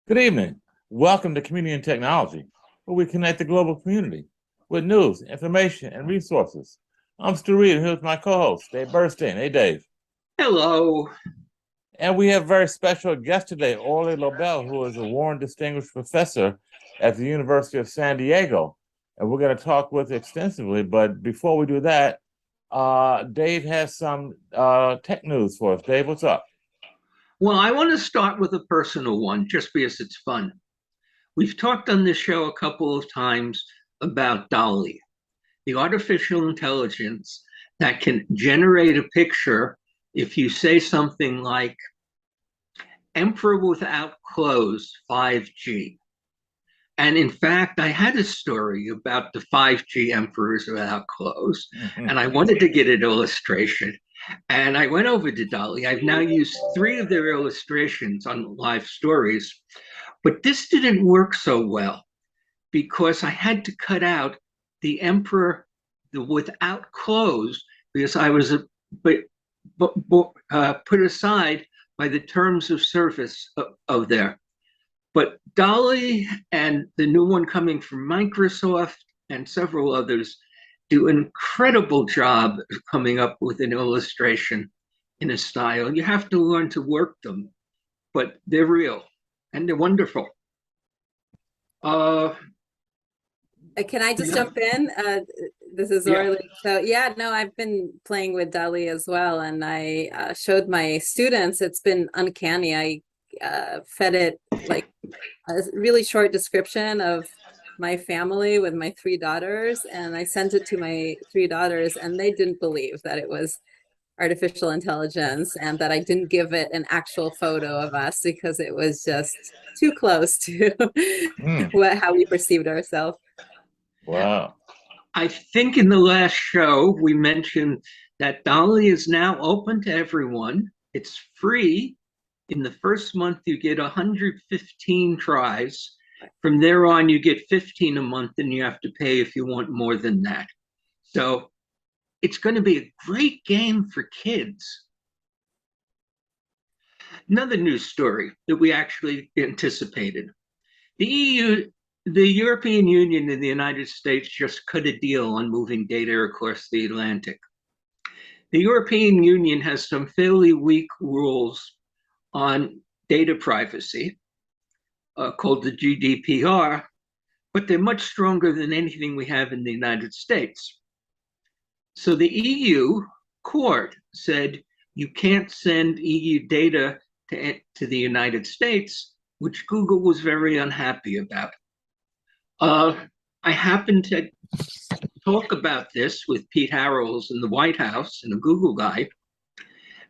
Good evening. Welcome to Community and Technology, where we connect the global community with news, information, and resources. I'm Stu Reid, and here's my co-host, Dave Burstein. Hey, Dave. Hello. And we have a very special guest today, Orly Lobel, who is a Warren Distinguished Professor at the University of San Diego. And we're going to talk with extensively. But before we do that, Dave has some tech news for us. Dave, what's up? Well, I want to start with a personal one just because it's fun. We've talked on this show a couple of times about Dolly, the artificial intelligence that can generate a picture if you say something like Emperor without clothes 5G. And in fact, I had a story about the 5G emperors without clothes, and I wanted to get an illustration. And I went over to Dolly. I've now used 3 of their illustrations on live stories, but this didn't work so well because I had to cut out the emperor without clothes because I was put aside by the terms of service of there. But Dolly and the new one coming from Microsoft and several others do an incredible job of coming up with an illustration in a style. You have to learn to work them, but they're real and they're wonderful. Can I just jump in? This is Orly. So yeah, no, I've been playing with Dolly as well, and I showed my students. It's been uncanny. I fed it like a really short description of my family with my 3 daughters, and I sent it to my 3 daughters, and they didn't believe that it was artificial intelligence and that I didn't give it an actual photo of us because it was just too close to how we perceived ourselves. Wow. I think in the last show we mentioned that Dolly is now open to everyone. It's free. In the first month, you get 115 tries. From there on, you get 15 a month, and you have to pay if you want more than that. So it's going to be a great game for kids. Another news story that we actually anticipated. The EU, the European Union and the United States just cut a deal on moving data across the Atlantic. The European Union has some fairly weak rules on data privacy called the GDPR, but they're much stronger than anything we have in the United States. So the EU court said you can't send EU data to the United States, which Google was very unhappy about. I happened to talk about this with Pete Harrells in the White House and a Google guy,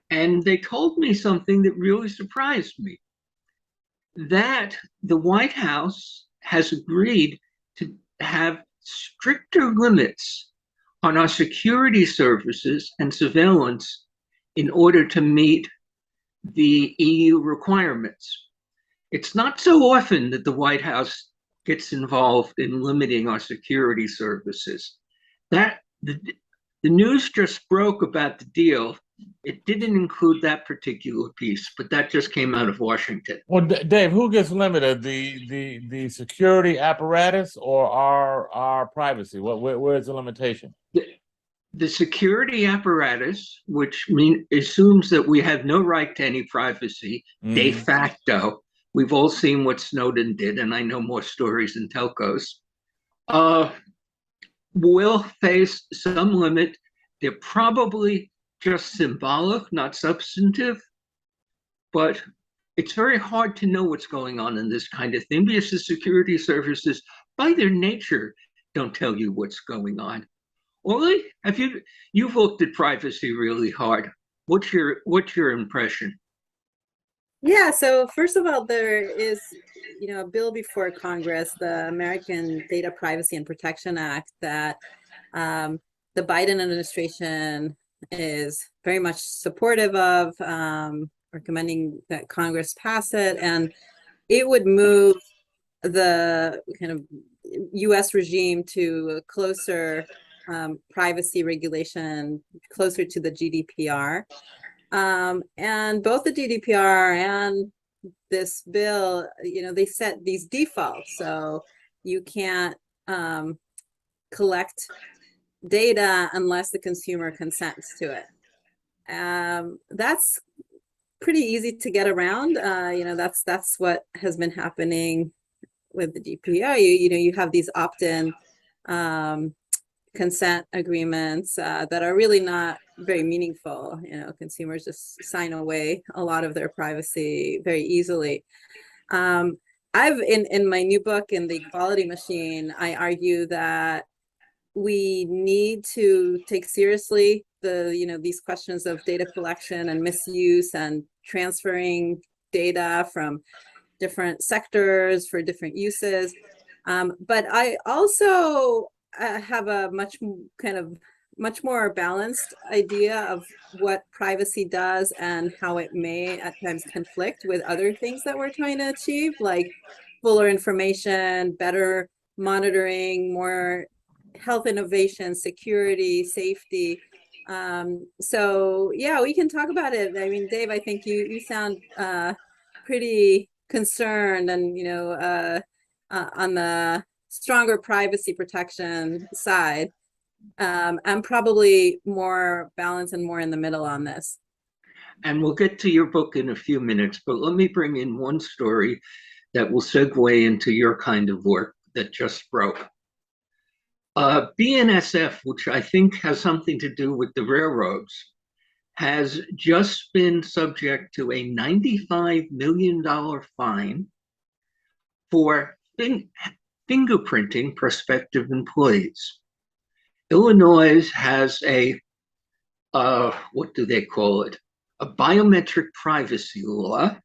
and they told me something that really surprised me, that the White House has agreed to have stricter limits on our security services and surveillance in order to meet the EU requirements. It's not so often that the White House gets involved in limiting our security services. The news just broke about the deal. It didn't include that particular piece, but that just came out of Washington. Well, Dave, who gets limited? The security apparatus or our privacy? Where's the limitation? The security apparatus, which assumes that we have no right to any privacy de facto. We've all seen what Snowden did, and I know more stories than telcos. Will face some limit. They're probably just symbolic, not substantive, but it's very hard to know what's going on in this kind of thing because the security services, by their nature, don't tell you what's going on. Orly, you've looked at privacy really hard. What's your impression? Yeah, so first of all, there is, a bill before Congress, the American Data Privacy and Protection Act, that the Biden administration is very much supportive of, recommending that Congress pass it, and it would move the kind of U.S. regime to a closer privacy regulation, closer to the GDPR. And both the GDPR and this bill, they set these defaults, so you can't collect data unless the consumer consents to it. That's pretty easy to get around. That's what has been happening with the GPO. You have these opt-in consent agreements that are really not very meaningful. Consumers just sign away a lot of their privacy very easily. I've in my new book, in The Equality Machine, I argue that we need to take seriously these questions of data collection and misuse and transferring data from different sectors for different uses. But I also have a much more balanced idea of what privacy does and how it may at times conflict with other things that we're trying to achieve, like fuller information, better monitoring, more health innovation, security, safety. So yeah, we can talk about it. I mean, Dave, I think you sound pretty concerned and on the stronger privacy protection side. I'm probably more balanced and more in the middle on this. And we'll get to your book in a few minutes, but let me bring in one story that will segue into your kind of work that just broke. BNSF, which I think has something to do with the railroads, has just been subject to a $95 million fine for fingerprinting prospective employees. Illinois has a, what do they call it? A biometric privacy law.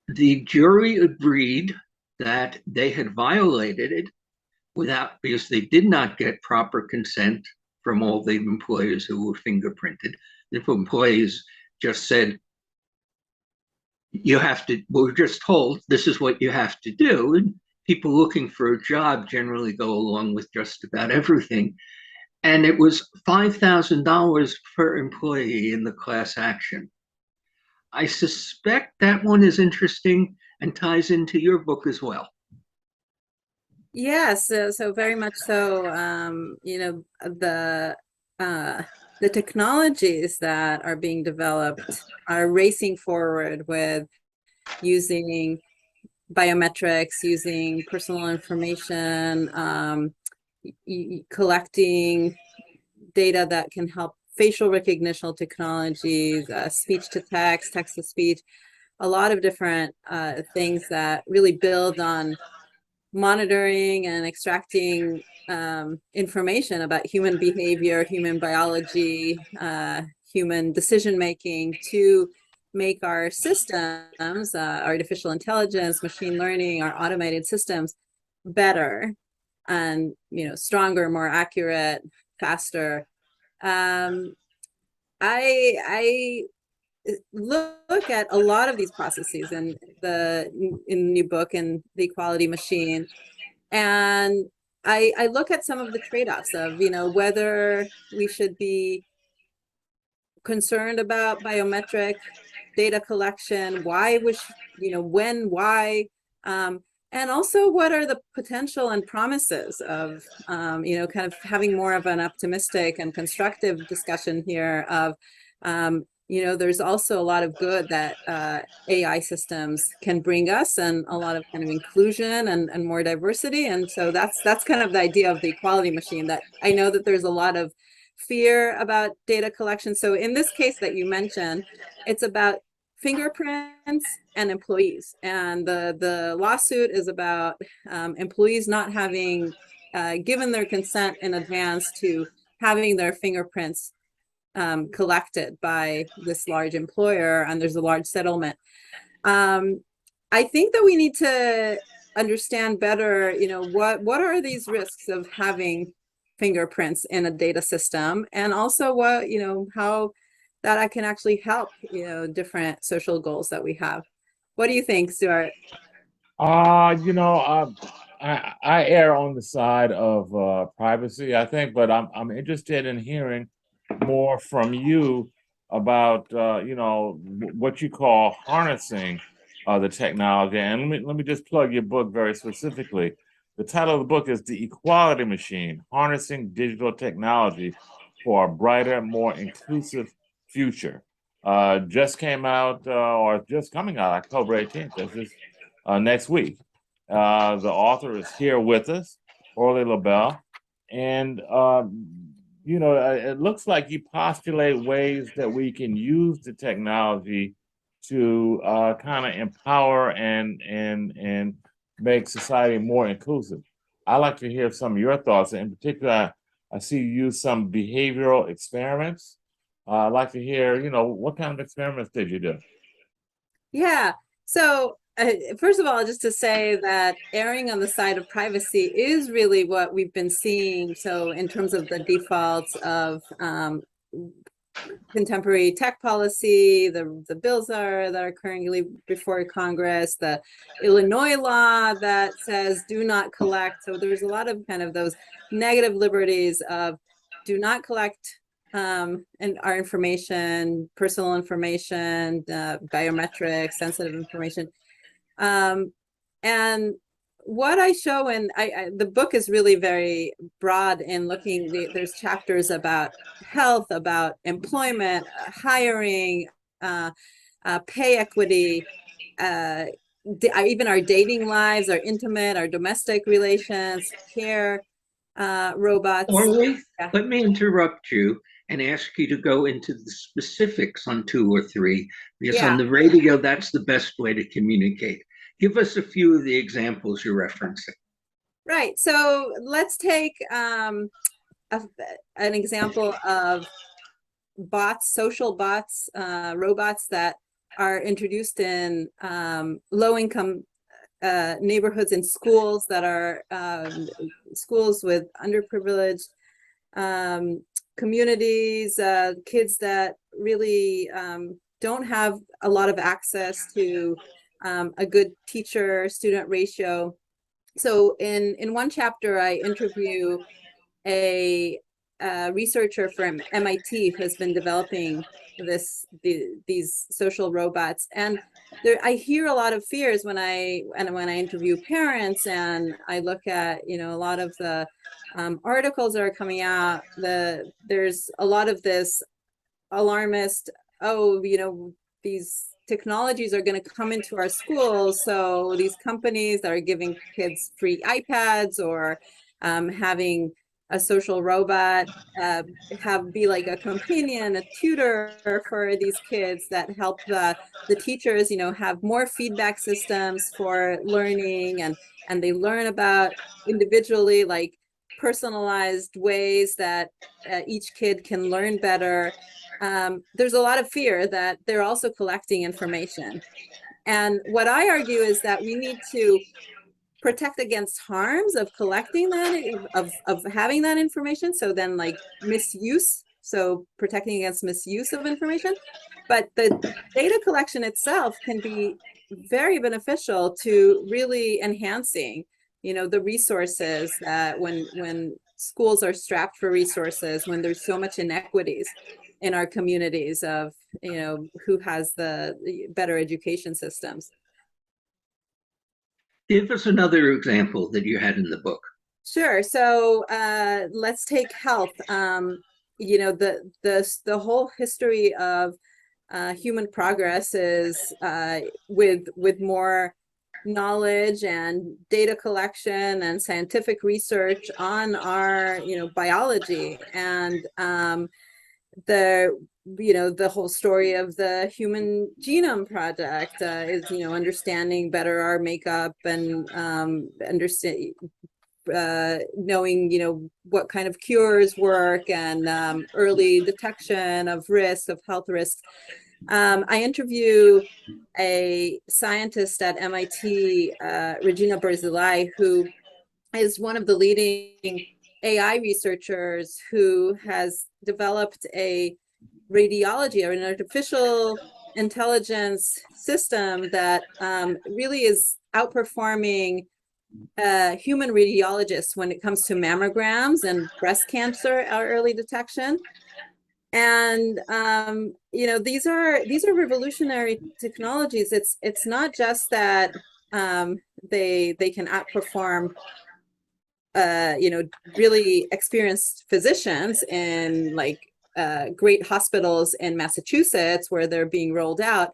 The jury agreed that they had violated it because they did not get proper consent from all the employees who were fingerprinted. If employees just said, we're just told this is what you have to do. And people looking for a job generally go along with just about everything. And it was $5,000 per employee in the class action. I suspect that one is interesting and ties into your book as well. Yes, so very much so. The technologies that are being developed are racing forward with using biometrics, using personal information, collecting data that can help facial recognition technologies, speech to text, text to speech, a lot of different things that really build on monitoring and extracting information about human behavior, human biology, human decision making to make our systems, artificial intelligence, machine learning, our automated systems better and stronger, more accurate, faster. I look at a lot of these processes in the new book, in The Equality Machine, and I look at some of the trade-offs of whether we should be concerned about biometric data collection, why when, why, and also what are the potential and promises of kind of having more of an optimistic and constructive discussion here of there's also a lot of good that AI systems can bring us, and a lot of kind of inclusion and more diversity. And so that's kind of the idea of the equality machine, that I know that there's a lot of fear about data collection. So in this case that you mentioned, it's about fingerprints and employees. And the lawsuit is about employees not having given their consent in advance to having their fingerprints collected by this large employer, and there's a large settlement. I think that we need to understand better, what are these risks of having fingerprints in a data system, and also what, how that can actually help, different social goals that we have. What do you think, Stuart? I err on the side of privacy, I think, but I'm interested in hearing more from you about what you call harnessing the technology. And let me just plug your book very specifically. The title of the book is The Equality Machine: Harnessing Digital Technology for a Brighter, More Inclusive Future. Just came out, or just coming out, October 18th. This is next week. The author is here with us, Orly Lobel, and it looks like you postulate ways that we can use the technology to kind of empower and make society more inclusive. I'd like to hear some of your thoughts. In particular, I see you use some behavioral experiments. I'd like to hear, what kind of experiments did you do? Yeah. So first of all, just to say that erring on the side of privacy is really what we've been seeing. So in terms of the defaults of contemporary tech policy, the bills that are currently before Congress, the Illinois law that says do not collect. So there's a lot of kind of those negative liberties of do not collect and our information, personal information, biometrics, sensitive information. And what I show in the book is really very broad in looking, there's chapters about health, about employment, hiring, pay equity, even our dating lives, our intimate, our domestic relations, care, robots. Orly, let me interrupt you and ask you to go into the specifics on 2 or 3, because on the radio, that's the best way to communicate. Give us a few of the examples you're referencing. Right. So let's take an example of bots, social bots, robots that are introduced in low-income neighborhoods and schools that are schools with underprivileged communities, kids that really don't have a lot of access to a good teacher-student ratio. So in one chapter, I interview a researcher from MIT who has been developing these social robots, and I hear a lot of fears when I interview parents, and I look at a lot of the articles that are coming out. There's a lot of this alarmist, these technologies are going to come into our schools, so these companies that are giving kids free iPads or having a social robot be like a companion, a tutor for these kids that help the teachers have more feedback systems for learning, and they learn about individually, like personalized ways that each kid can learn better. There's a lot of fear that they're also collecting information. And what I argue is that we need to protect against harms of collecting that, of having that information. So then like misuse, so protecting against misuse of information. But the data collection itself can be very beneficial to really enhancing, the resources that when schools are strapped for resources, when there's so much inequities in our communities of, who has the better education systems. Give us another example that you had in the book. Sure. So let's take health. The whole history of human progress is with more knowledge and data collection and scientific research on our biology, and the whole story of the Human Genome Project is understanding better our makeup and knowing what kind of cures work, and early detection of risk, of health risks. I interview a scientist at MIT, Regina Barzilai, who is one of the leading AI researchers who has developed a radiology or an artificial intelligence system that really is outperforming human radiologists when it comes to mammograms and breast cancer early detection. And you know, these are revolutionary technologies. It's not just that they can outperform you know, really experienced physicians in like great hospitals in Massachusetts where they're being rolled out.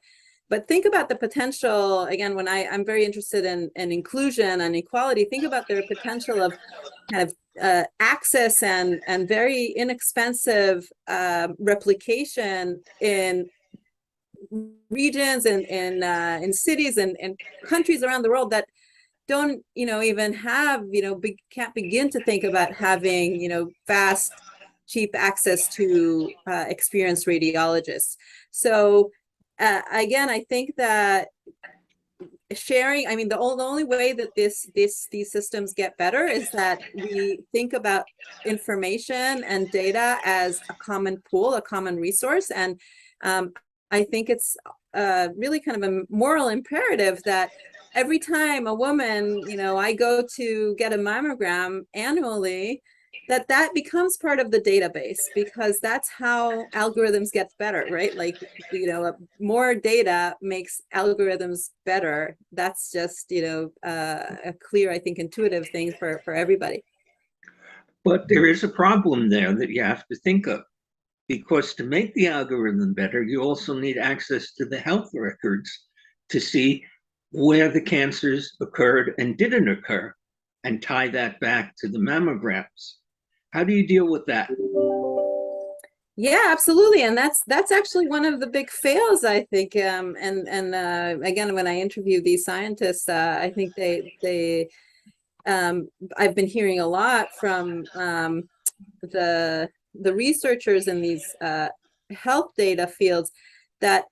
But think about the potential, again, when I'm very interested in inclusion and equality, think about their potential of kind of access and very inexpensive replication in regions and in cities and countries around the world that don't, you know, even have, you know, can't begin to think about having, you know, fast, cheap access to experienced radiologists. So again, I think that sharing, I mean, the only way that these systems get better is that we think about information and data as a common pool, a common resource. And I think it's really kind of a moral imperative that every time a woman, you know, I go to get a mammogram annually, that becomes part of the database, because that's how algorithms get better, right? Like, you know, more data makes algorithms better. That's just, you know, a clear, I think, intuitive thing for everybody. But there is a problem there that you have to think of, because to make the algorithm better, you also need access to the health records to see where the cancers occurred and didn't occur, and tie that back to the mammograms. How do you deal with that? Yeah, absolutely. And that's actually one of the big fails, I think. And again, when I interview these scientists, I think I've been hearing a lot from the researchers in these health data fields that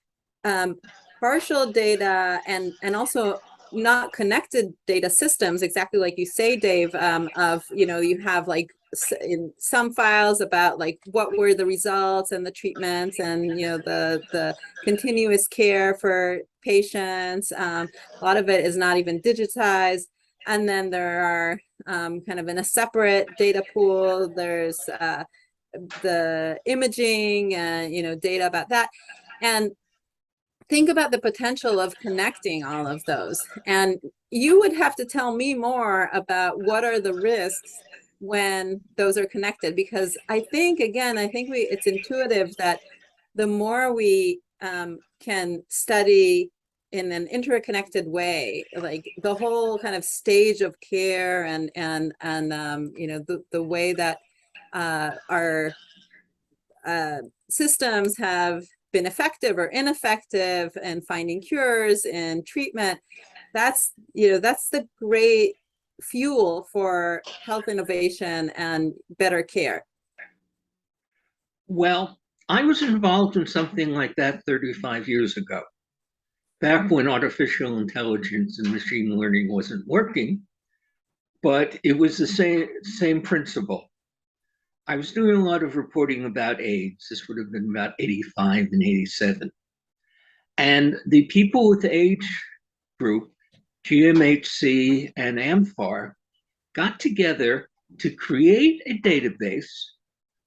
partial data and also not connected data systems, exactly like you say, Dave, of, you know, you have like in some files about like what were the results and the treatments and, you know, the continuous care for patients. A lot of it is not even digitized. And then there are kind of in a separate data pool, there's the imaging and, you know, data about that. And think about the potential of connecting all of those. And you would have to tell me more about what are the risks when those are connected, because I think, again, it's intuitive that the more we can study in an interconnected way, like the whole kind of stage of care and you know, the way that our systems have been effective or ineffective and finding cures and treatment, that's, you know, that's the great fuel for health innovation and better care. Well, I was involved in something like that 35 years ago, back when artificial intelligence and machine learning wasn't working, but it was the same principle. I was doing a lot of reporting about AIDS. This would have been about 85 and 87. And the people with the age group, GMHC and AMFAR, got together to create a database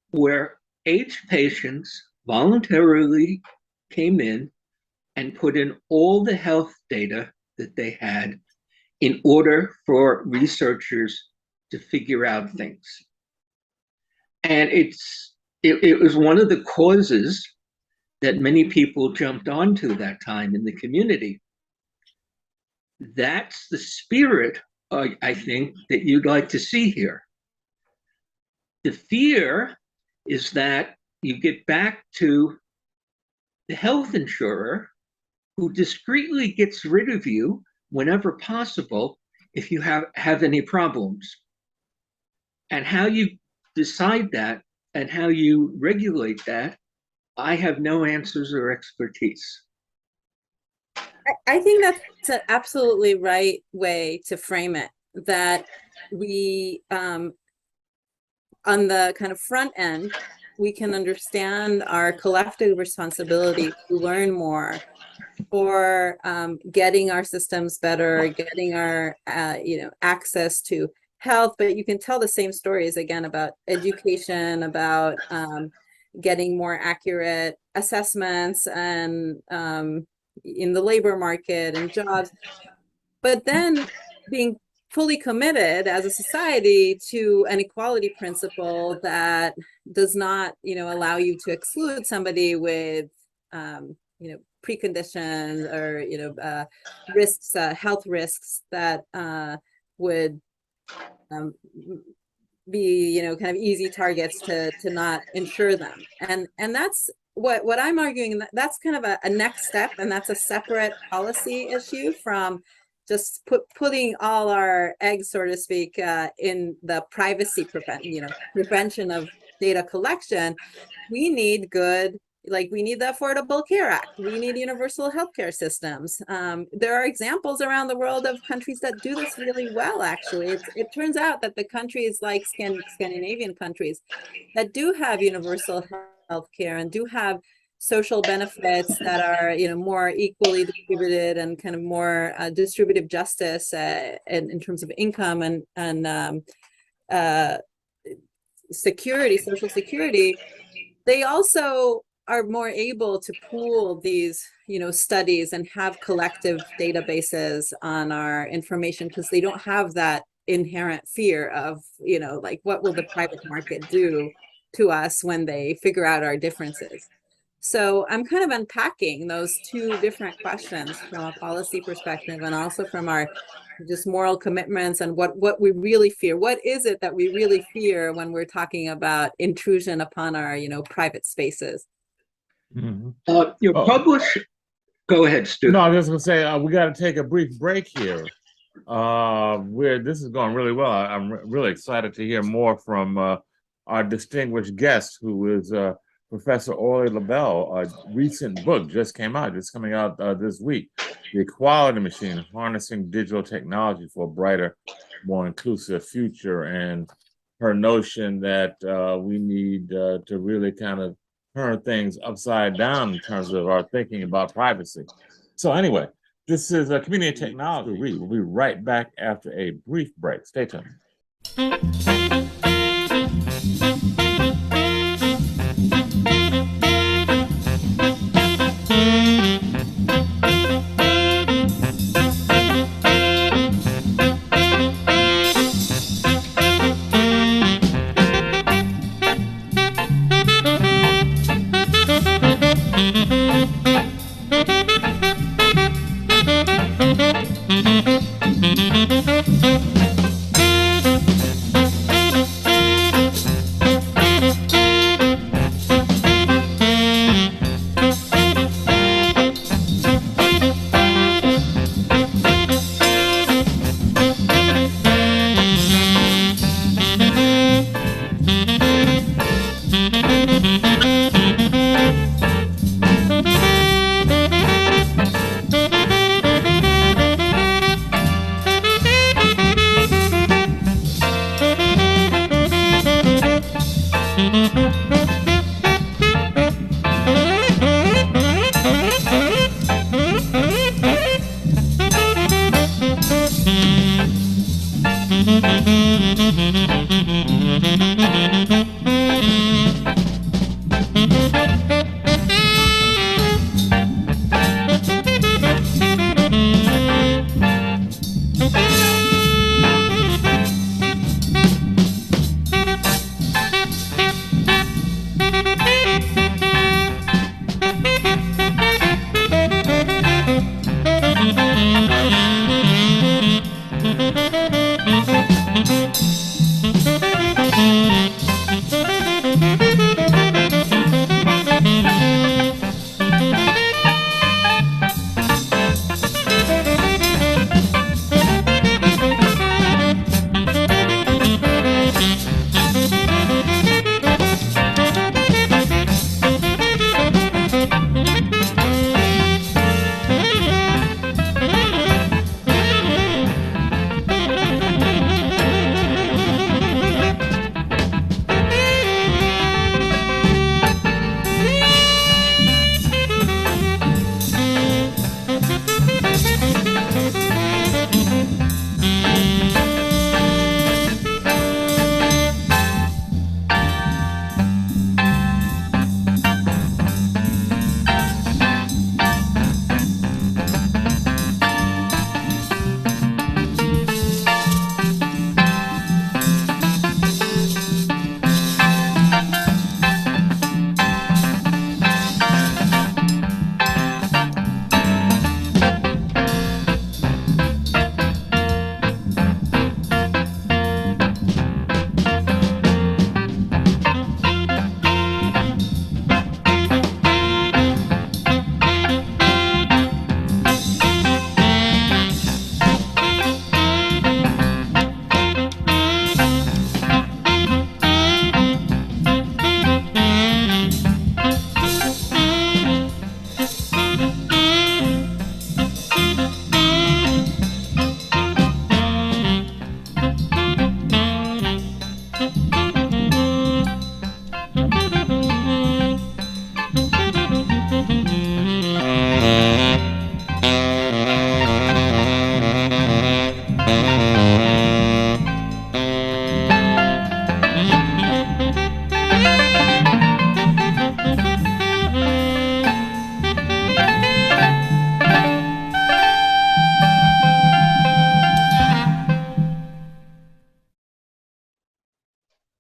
where AIDS patients voluntarily came in and put in all the health data that they had in order for researchers to figure out things. And it was one of the causes that many people jumped onto that time in the community. That's the spirit, I think, that you'd like to see here. The fear is that you get back to the health insurer, who discreetly gets rid of you whenever possible if you have any problems. And how you decide that and how you regulate that, I have no answers or expertise. I think that's an absolutely right way to frame it, that we, on the kind of front end, we can understand our collective responsibility to learn more for getting our systems better, getting our, you know, access to health. But you can tell the same stories again about education, about getting more accurate assessments and in the labor market and jobs, but then being fully committed as a society to an equality principle that does not, allow you to exclude somebody with, preconditions or, risks, health risks that would be, kind of easy targets to not insure them. And that's what I'm arguing. That's kind of a next step, and that's a separate policy issue from just putting all our eggs, so to speak, in the privacy prevention of data collection. We need we need the Affordable Care Act. We need universal healthcare systems. There are examples around the world of countries that do this really well, actually. It turns out that the countries like Scandinavian countries that do have universal healthcare and do have social benefits that are, more equally distributed and kind of more distributive justice in terms of income and security, social security. They also are more able to pool these, studies and have collective databases on our information because they don't have that inherent fear of, like, what will the private market do to us when they figure out our differences. So I'm kind of unpacking those two different questions from a policy perspective and also from our just moral commitments and what we really fear. What is it that we really fear when we're talking about intrusion upon our, private spaces? Publish. Go ahead, Stu. No, I was just gonna say we got to take a brief break here. Where this is going really well. I'm really excited to hear more from our distinguished guest, who is Professor Orly Lobel. A recent book just coming out this week, The Equality Machine: Harnessing Digital Technology for a Brighter, More Inclusive Future. And her notion that we need to really kind of turn things upside down in terms of our thinking about privacy. So anyway, this is a Community Technology Reid. We'll be right back after a brief break. Stay tuned.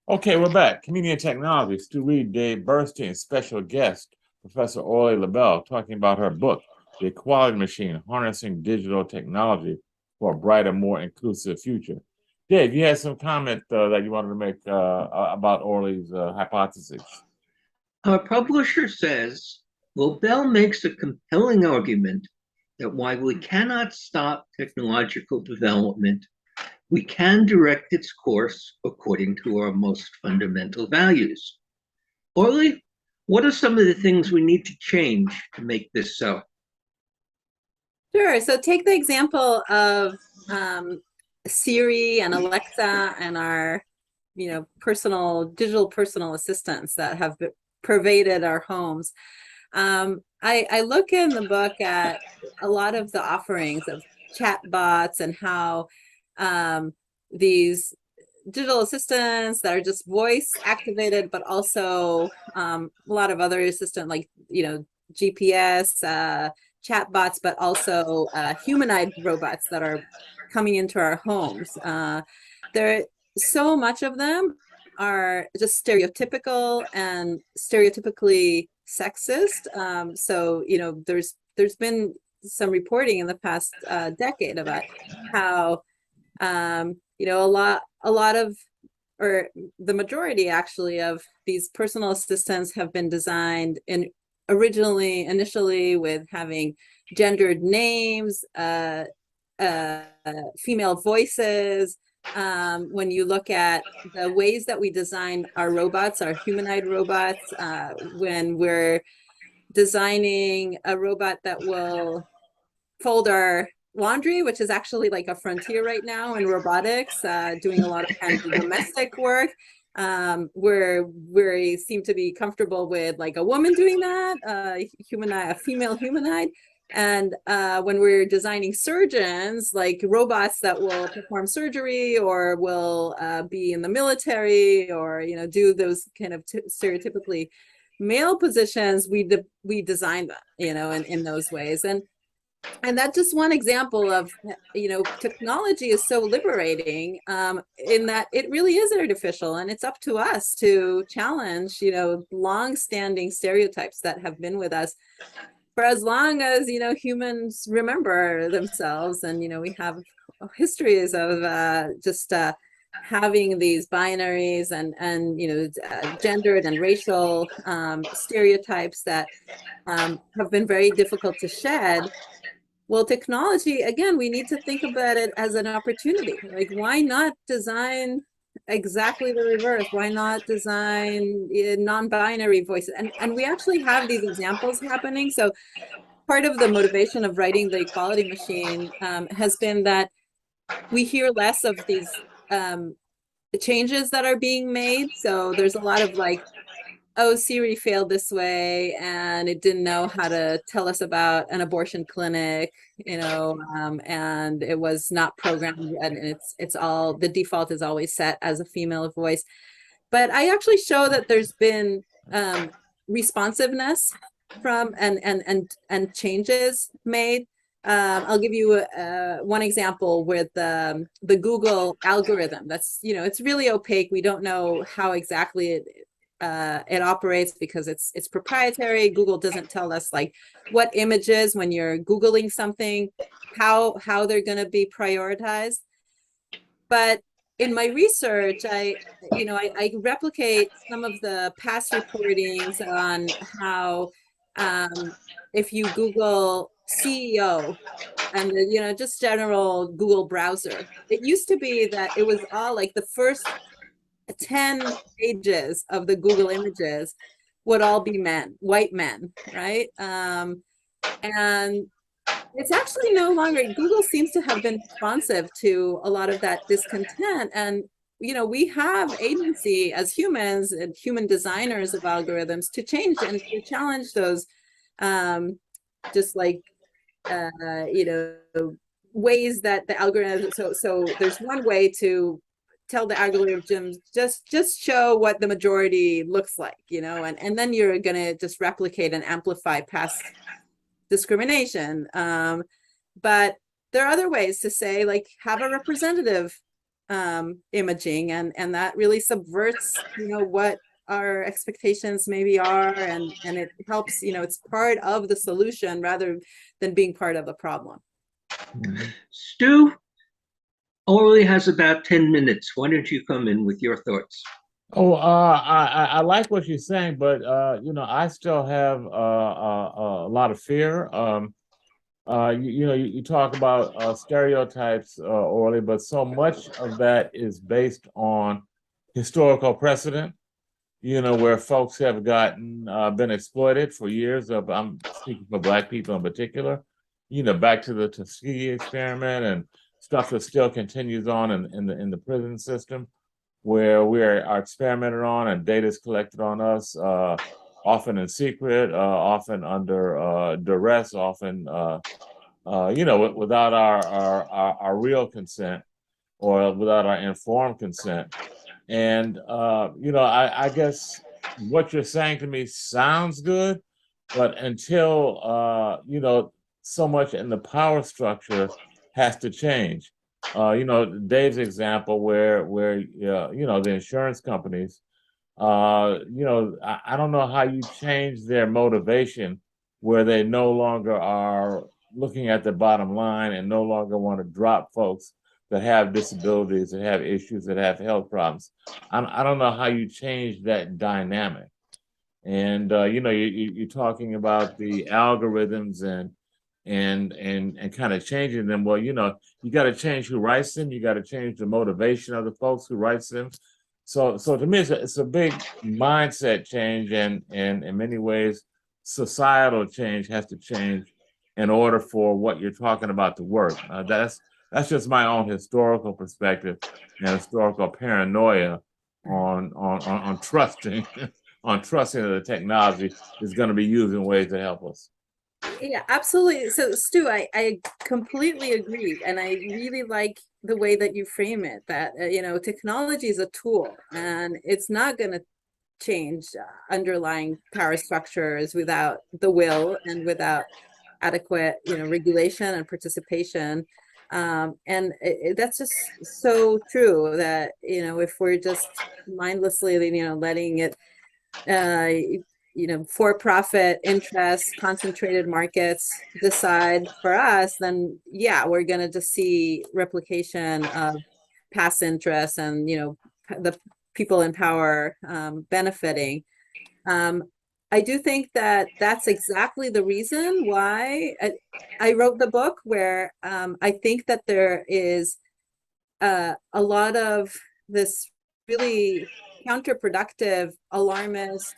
Okay, we're back. Community and Technology, Stu Reid, Dave Burstein, special guest, Professor Orly Lobel, talking about her book, The Equality Machine, Harnessing Digital Technology for a Brighter, More Inclusive Future. Dave, you had some comment that you wanted to make about Orly's hypothesis. Our publisher says, Lobel makes a compelling argument that while we cannot stop technological development, we can direct its course according to our most fundamental values. Orly, what are some of the things we need to change to make this so? Sure. So take the example of Siri and Alexa and our, digital personal assistants that have pervaded our homes. I look in the book at a lot of the offerings of chatbots and how these digital assistants that are just voice activated, but also a lot of other assistant like GPS chatbots, but also humanoid robots that are coming into our homes. There, so much of them are just stereotypical and stereotypically sexist. So there's been some reporting in the past decade about how a lot of, or the majority actually, of these personal assistants have been designed initially with having gendered names, female voices. When you look at the ways that we design our robots, our humanoid robots, when we're designing a robot that will fold our laundry, which is actually like a frontier right now in robotics, doing a lot of kind of domestic work, where we seem to be comfortable with like a woman doing that, a female humanoid. And when we're designing surgeons, like robots that will perform surgery or will be in the military or do those kind of stereotypically male positions, we design them in those ways. And that's just one example of, technology is so liberating in that it really is artificial, and it's up to us to challenge, long-standing stereotypes that have been with us for as long as, humans remember themselves. And, we have histories of just having these binaries and gendered and racial stereotypes that have been very difficult to shed. Well, technology, again, we need to think about it as an opportunity. Like, why not design exactly the reverse? Why not design non-binary voices? And we actually have these examples happening. So part of the motivation of writing The Equality Machine has been that we hear less of these changes that are being made. So there's a lot of like, oh, Siri failed this way and it didn't know how to tell us about an abortion clinic, and it was not programmed, and it's all, the default is always set as a female voice. But I actually show that there's been responsiveness from and changes made. I'll give you one example with the Google algorithm. That's, it's really opaque. We don't know how exactly it operates because it's proprietary. Google doesn't tell us like what images, when you're Googling something, how they're going to be prioritized. But in my research, I replicate some of the past reportings on how if you Google CEO and just general Google browser, it used to be that it was all like the first 10 pages of the Google images would all be men, white men, right? And it's actually no longer. Google seems to have been responsive to a lot of that discontent. And, we have agency as humans and human designers of algorithms to change and to challenge those, just like, ways that the algorithm, so there's one way to tell the algorithms just show what the majority looks like, and then you're going to just replicate and amplify past discrimination. But there are other ways to say, like, have a representative imaging, and that really subverts, what our expectations maybe are, and it helps, it's part of the solution rather than being part of the problem. Stu, Orly has about 10 minutes. Why don't you come in with your thoughts? Oh, I like what you're saying, but I still have a lot of fear. You talk about stereotypes, Orly, but so much of that is based on historical precedent. Where folks have been exploited for years. I'm speaking for Black people in particular. Back to the Tuskegee experiment and stuff that still continues on in the prison system, where we are experimented on and data is collected on us, often in secret, often under duress, often without our real consent or without our informed consent. And I guess what you're saying to me sounds good, but until so much in the power structure has to change. Dave's example where the insurance companies, I don't know how you change their motivation where they no longer are looking at the bottom line and no longer want to drop folks that have disabilities, that have issues, that have health problems. I don't know how you change that dynamic. And you're talking about the algorithms and kind of changing them. Well, you got to change who writes them. You got to change the motivation of the folks who writes them. So to me, it's a big mindset change, and in many ways, societal change has to change in order for what you're talking about to work. That's just my own historical perspective and historical paranoia on trusting on trusting that the technology is going to be used in ways that help us. Yeah, absolutely. So Stu, I completely agree, and I really like the way that you frame it, that technology is a tool and it's not going to change underlying power structures without the will and without adequate regulation and participation. And that's just so true, that if we're just mindlessly letting it for-profit interests, concentrated markets decide for us, then yeah, we're going to just see replication of past interests and the people in power benefiting. I do think that that's exactly the reason why I wrote the book, where I think that there is a lot of this really counterproductive, alarmist,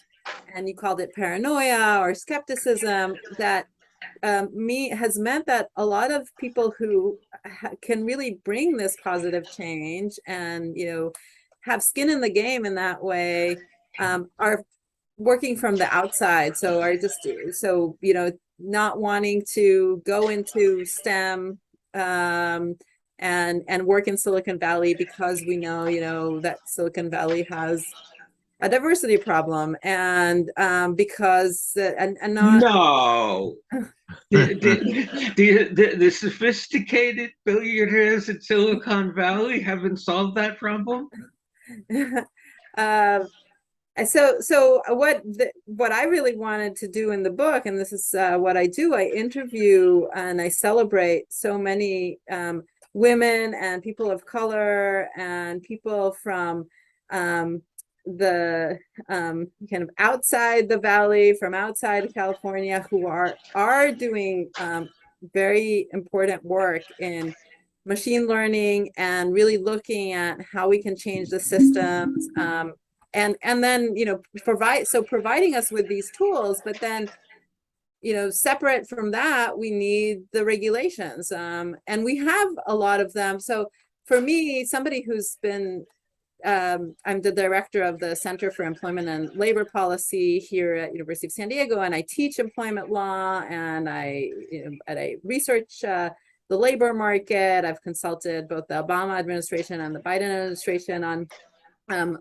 and you called it paranoia or skepticism, that has meant that a lot of people who can really bring this positive change and have skin in the game in that way are working from the outside, so are just not wanting to go into STEM and work in Silicon Valley, because we know that Silicon Valley has a diversity problem, and because and not no. The sophisticated billionaires in Silicon Valley haven't solved that problem. So what I really wanted to do in the book, and this is what I do, I interview and I celebrate so many women and people of color and people from the kind of outside the valley, from outside of California, who are doing very important work in machine learning and really looking at how we can change the systems, and then providing us with these tools, but then separate from that, we need the regulations, and we have a lot of them. So for me, somebody who's been I'm the director of the Center for Employment and Labor Policy here at University of San Diego, and I teach employment law, and I research the the labor market. I've consulted both the Obama administration and the Biden administration on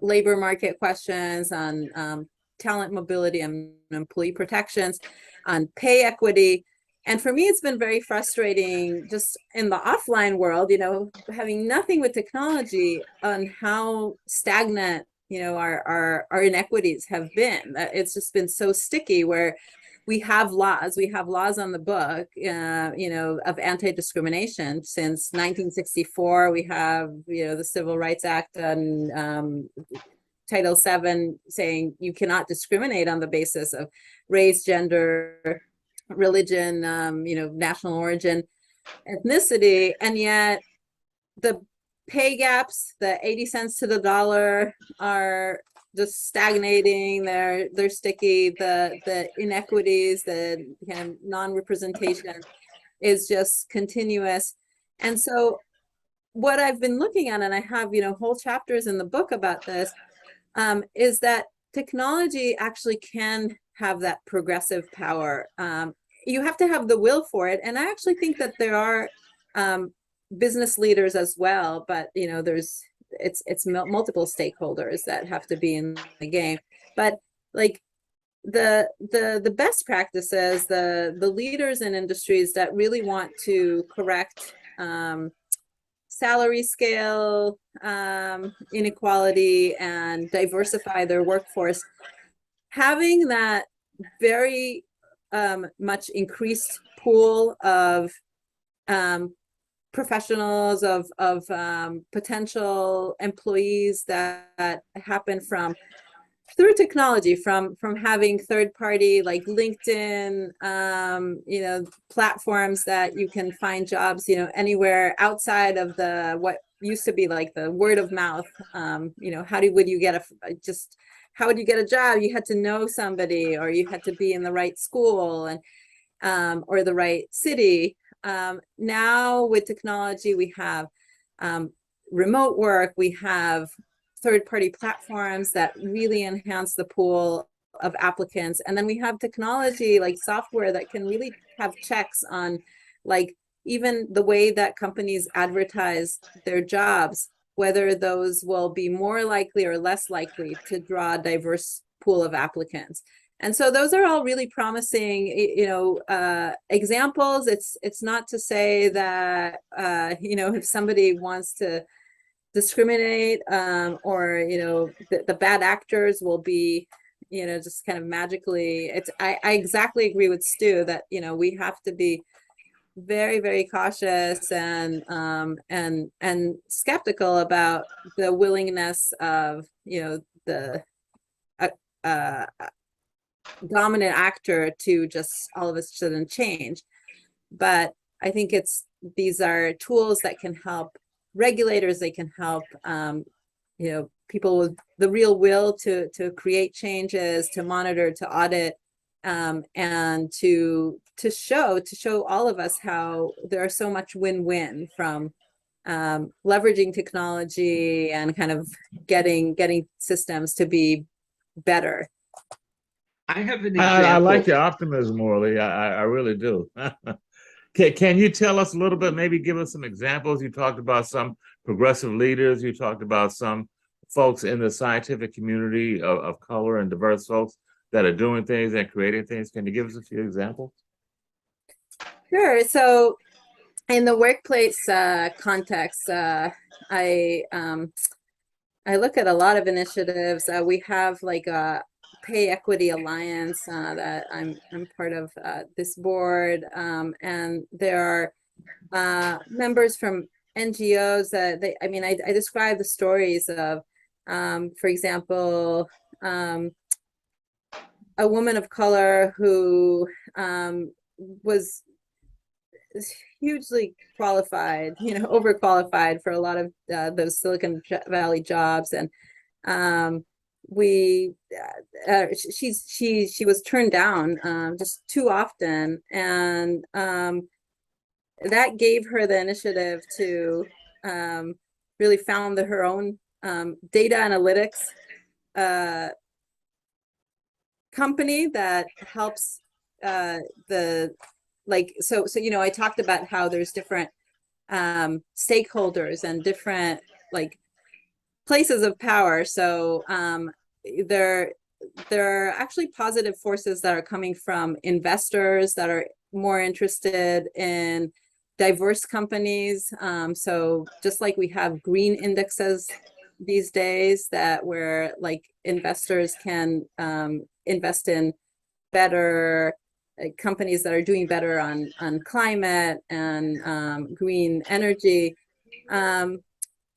labor market questions, on talent mobility and employee protections, on pay equity. And for me, it's been very frustrating just in the offline world, having nothing with technology, on how stagnant, our inequities have been. It's just been so sticky, where we have laws on the book, of anti-discrimination since 1964. We have, the Civil Rights Act and Title VII saying you cannot discriminate on the basis of race, gender, religion, national origin, ethnicity. And yet the pay gaps, the 80 cents to the dollar, are just stagnating. They're sticky. The inequities, the kind of non-representation is just continuous. And so what I've been looking at, and I have, whole chapters in the book about this, is that technology actually can have that progressive power. You have to have the will for it. And I actually think that there are business leaders as well, but it's multiple stakeholders that have to be in the game. But like the best practices, the leaders in industries that really want to correct salary scale inequality and diversify their workforce, having that very much increased pool of professionals, of potential employees that happen through technology, from having third party like LinkedIn, platforms that you can find jobs, anywhere outside of what used to be like the word of mouth. How would you get a job? You had to know somebody, or you had to be in the right school and or the right city. Now with technology, we have remote work, we have third-party platforms that really enhance the pool of applicants. And then we have technology like software that can really have checks on like even the way that companies advertise their jobs, whether those will be more likely or less likely to draw a diverse pool of applicants. And so those are all really promising, examples. It's not to say that, if somebody wants to discriminate, or the bad actors will be, just kind of magically. I exactly agree with Stu that we have to be very, very cautious and skeptical about the willingness of the dominant actor to just all of a sudden change. But I think these are tools that can help regulators. They can help people with the real will to create changes, to monitor, to audit, and to show all of us how there are so much win-win from leveraging technology and kind of getting systems to be better. I have an example. I like your optimism, Orly. I really do. Can you tell us a little bit, maybe give us some examples? You talked about some progressive leaders. You talked about some folks in the scientific community of color and diverse folks that are doing things and creating things. Can you give us a few examples? Sure. So in the workplace context, I look at a lot of initiatives. We have like a Pay Equity Alliance that I'm part of this board, and there are members from NGOs that I describe the stories of, for example, a woman of color who was hugely qualified, overqualified for a lot of those Silicon Valley jobs, and she was turned down just too often, and that gave her the initiative to really found her own data analytics company that helps I talked about how there's different stakeholders and different like places of power. So there are actually positive forces that are coming from investors that are more interested in diverse companies. So just like we have green indexes these days, that where like investors can invest in better companies that are doing better on climate and green energy.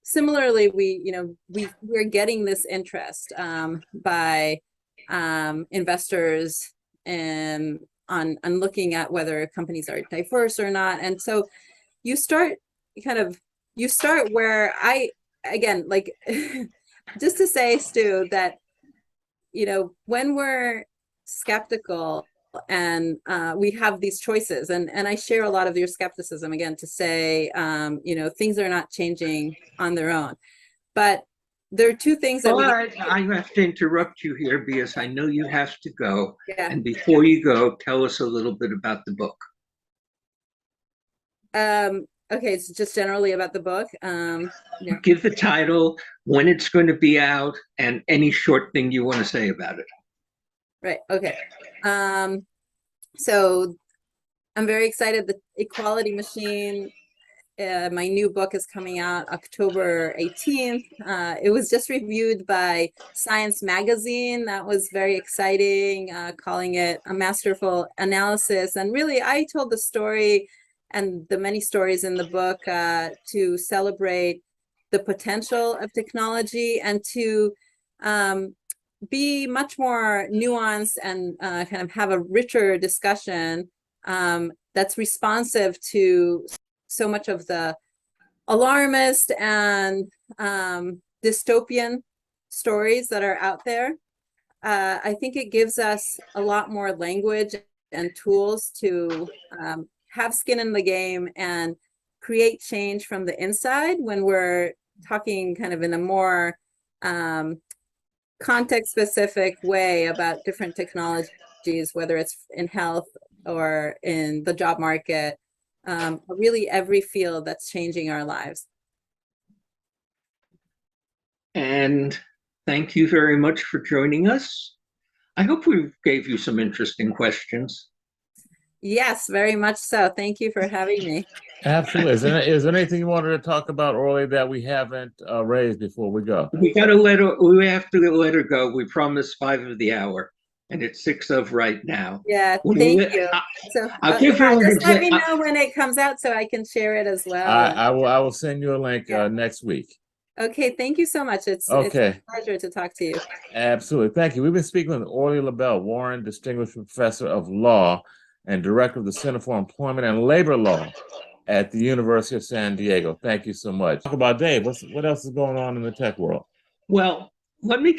Similarly, we're getting this interest by investors and on looking at whether companies are diverse or not. And so you start where again, like just to say, Stu, that when we're skeptical and we have these choices, and I share a lot of your skepticism, again, to say things are not changing on their own, but there are two things that I have to interrupt you here because I know you have to go. Yeah. And before you go, tell us a little bit about the book. Okay, it's just generally about the book. Yeah. Give the title, when it's going to be out, and any short thing you want to say about it. Right. Okay. So I'm very excited. The Equality Machine, my new book, is coming out October 18th. It was just reviewed by Science Magazine. That was very exciting, calling it a masterful analysis. And really, I told the story and the many stories in the book to celebrate the potential of technology and to be much more nuanced and kind of have a richer discussion that's responsive to so much of the alarmist and dystopian stories that are out there. I think it gives us a lot more language and tools to have skin in the game and create change from the inside when we're talking kind of in a more context-specific way about different technologies, whether it's in health or in the job market, really every field that's changing our lives. And thank you very much for joining us. I hope we gave you some interesting questions. Yes, very much so. Thank you for having me. Absolutely. Is there anything you wanted to talk about, Orly, that we haven't raised before we go? We have to let her go. We promised 5 of the hour, and it's 6 of right now. Yeah, thank you. So just let me know when it comes out so I can share it as well. I will send you a link next week. Okay, thank you so much. It's a pleasure to talk to you. Absolutely. Thank you. We've been speaking with Orly Lobel, Warren Distinguished Professor of Law and Director of the Center for Employment and Labor Law at the University of San Diego. Thank you so much. Talk about Dave. What else is going on in the tech world? Well, let me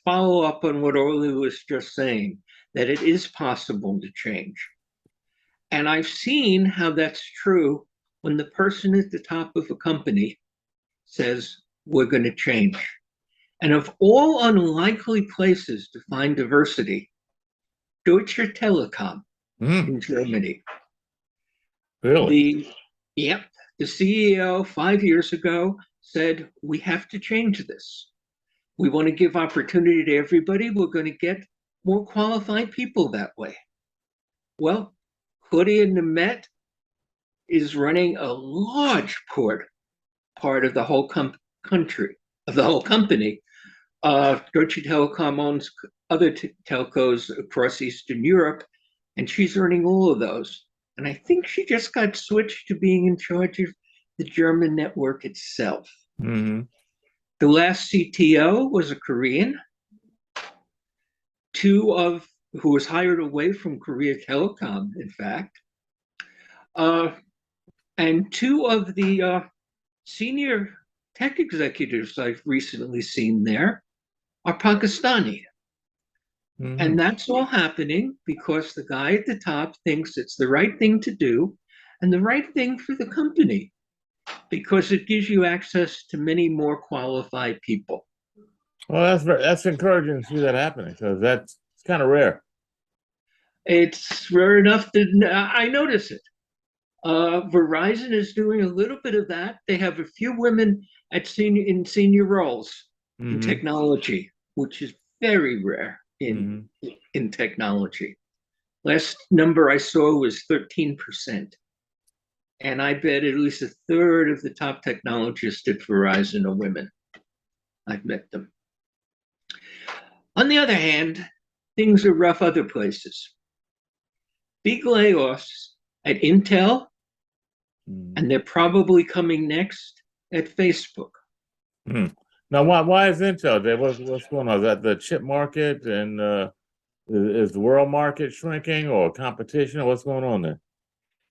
follow up on what Orly was just saying, that it is possible to change. And I've seen how that's true when the person at the top of a company says, we're going to change. And of all unlikely places to find diversity, Deutsche Telekom in Germany. Really? The CEO 5 years ago said, we have to change this. We want to give opportunity to everybody. We're going to get more qualified people that way. Well, Claudia Nemet is running a large part of the whole country, of the whole company. Deutsche Telekom owns other telcos across Eastern Europe, and she's running all of those. And I think she just got switched to being in charge of the German network itself. Mm-hmm. The last CTO was a Korean, who was hired away from Korea Telecom, in fact. And 2 of the senior tech executives I've recently seen there are Pakistani. Mm-hmm. And that's all happening because the guy at the top thinks it's the right thing to do and the right thing for the company, because it gives you access to many more qualified people. Well, that's encouraging to see that happening, because it's kind of rare. It's rare enough that I notice it. Verizon is doing a little bit of that. They have a few women in senior roles in technology, which is very rare in technology. Last number I saw was 13%. And I bet at least a third of the top technologists at Verizon are women. I've met them. On the other hand, things are rough other places. Big layoffs at Intel, and they're probably coming next at Facebook. Now, why is Intel there? What's going on? Is that the chip market, and is the world market shrinking, or competition, or what's going on there?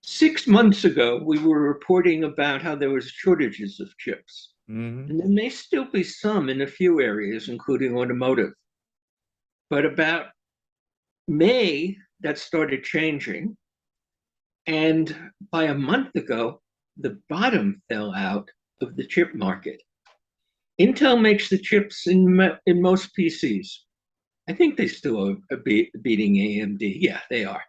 6 months ago, we were reporting about how there was shortages of chips. And there may still be some in a few areas, including automotive. But about May, that started changing. And by a month ago, the bottom fell out of the chip market. Intel makes the chips in most PCs. I think they still are beating AMD. Yeah, they are.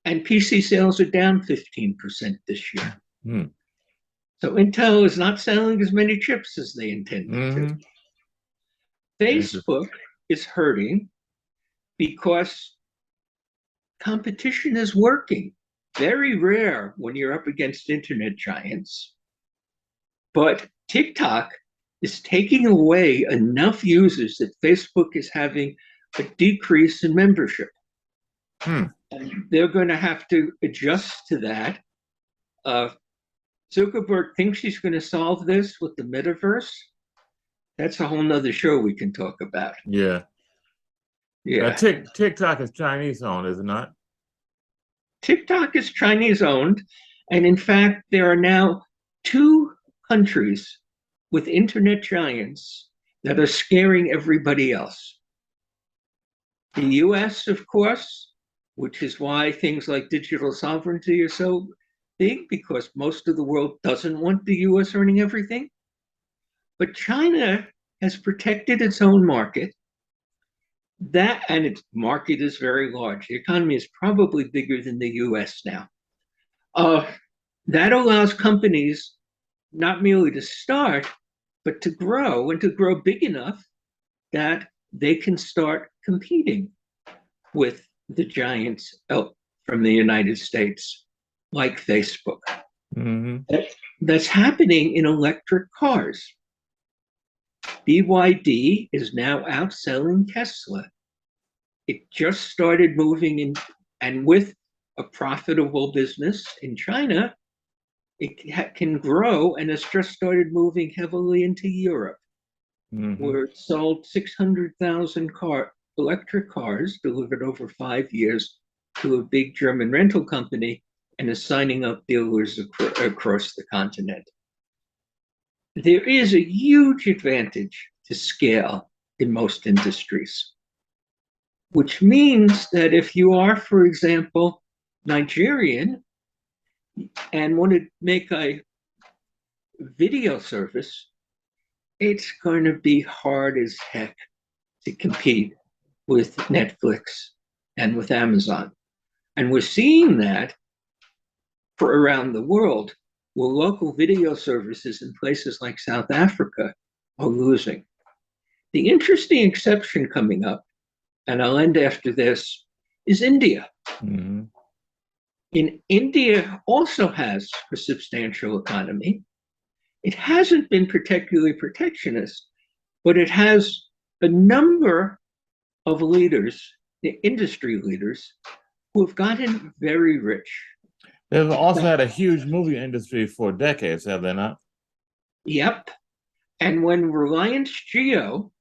And PC sales are down 15% this year. So Intel is not selling as many chips as they intended to. Facebook is hurting because competition is working. Very rare when you're up against internet giants. But TikTok is taking away enough users that Facebook is having a decrease in membership. And they're going to have to adjust to that. Zuckerberg thinks he's going to solve this with the metaverse. That's a whole nother show we can talk about. Yeah. TikTok is Chinese owned, is it not? TikTok is Chinese owned. And in fact, there are now 2 countries with internet giants that are scaring everybody else. The US, of course, which is why things like digital sovereignty are so big, because most of the world doesn't want the US earning everything. But China has protected its own market. And its market is very large. The economy is probably bigger than the US now. That allows companies not merely to start, but to grow, and to grow big enough that they can start competing with the giants from the United States, like Facebook. That's happening in electric cars. BYD is now outselling Tesla. It just started moving in, and with a profitable business in China, it can grow, and has just started moving heavily into Europe, where it sold 600,000 electric cars delivered over 5 years to a big German rental company, and is signing up dealers across the continent. There is a huge advantage to scale in most industries, which means that if you are, for example, Nigerian and want to make a video service, it's going to be hard as heck to compete with Netflix and with Amazon. And we're seeing that for around the world, where local video services in places like South Africa are losing. The interesting exception coming up, and I'll end after this, is India. India also has a substantial economy. It hasn't been particularly protectionist, but it has a number of leaders, the industry leaders, who have gotten very rich. They've also had a huge movie industry for decades, have they not? Yep. And when Reliance Jio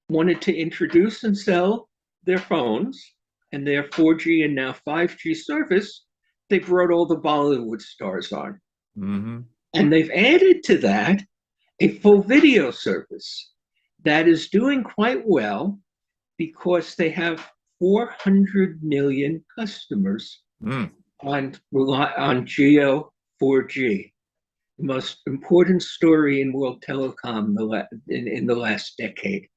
wanted to introduce and sell their phones and their 4G and now 5G service, they brought all the Bollywood stars on. And they've added to that a full video service that is doing quite well, because they have 400 million customers on Jio 4G, the most important story in world telecom in the last decade.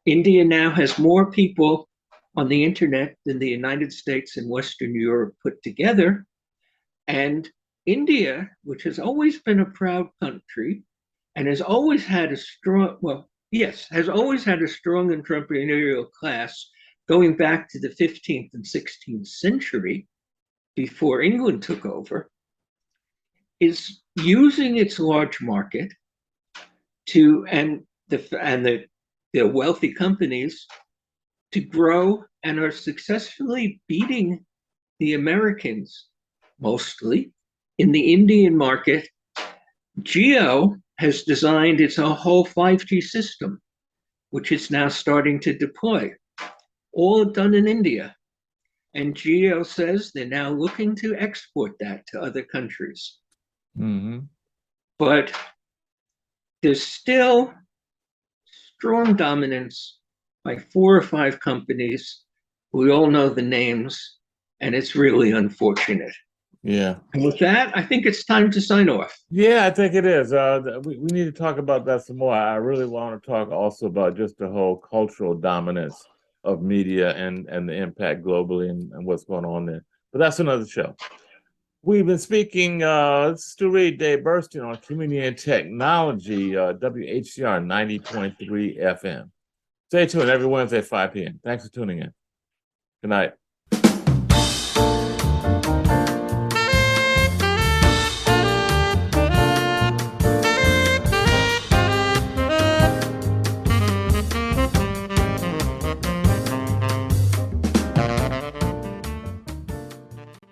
India now has more people on the internet than the United States and Western Europe put together, And India, which has always been a proud country and has always had a strong, well, yes, has always had a strong entrepreneurial class going back to the 15th and 16th century before England took over, is using its large market to, and the wealthy companies to grow, and are successfully beating the Americans mostly in the Indian market. Jio has designed its whole 5G system, which is now starting to deploy, all done in India. And Jio says they're now looking to export that to other countries. Mm-hmm. But there's still strong dominance by 4 or 5 companies. We all know the names, and it's really unfortunate. Yeah. And with that, I think it's time to sign off. Yeah, I think it is. We need to talk about that some more. I really want to talk also about just the whole cultural dominance of media and the impact globally and what's going on there. But that's another show. We've been speaking to Reid, Dave Burstein on Community and Technology, WHCR 90.3 FM. Stay tuned every Wednesday at 5 p.m. Thanks for tuning in. Good night.